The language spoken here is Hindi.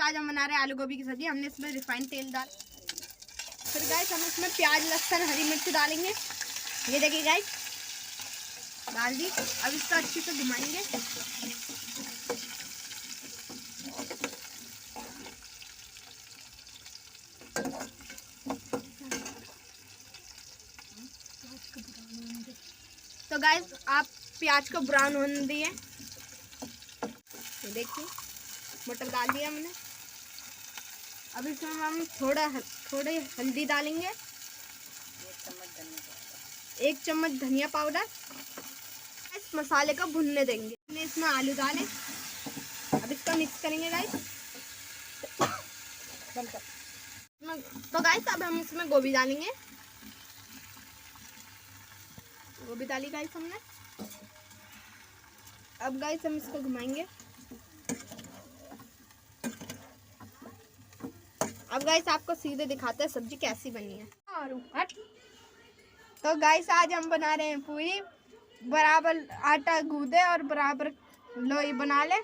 आज हम बना रहे हैं आलू गोभी की सब्जी। हमने इसमें रिफाइंड तेल डाल, फिर गाइस हम इसमें प्याज, लहसुन, हरी मिर्च डालेंगे। ये देखिए गाइस, डाल दी। अब इसको अच्छे से घुमाएंगे। तो गाइस आप प्याज को ब्राउन होने दिए। ये देखिए मटर डाल दिया हमने। अब इसमें हम थोड़े हल्दी डालेंगे, 1 चम्मच धनिया पाउडर। इस मसाले को भुनने देंगे। हमने इसमें आलू डाले, अब इसको मिक्स करेंगे गाइस। तो गाइस अब हम इसमें गोभी डालेंगे। गोभी डाली गाइस हमने। अब गाइस हम इसको घुमाएंगे। अब गाइस आपको सीधे दिखाते हैं सब्जी कैसी बनी है। तो गाइस आज हम बना रहे हैं पूरी। बराबर आटा गूंदे और बराबर लोई बना ले।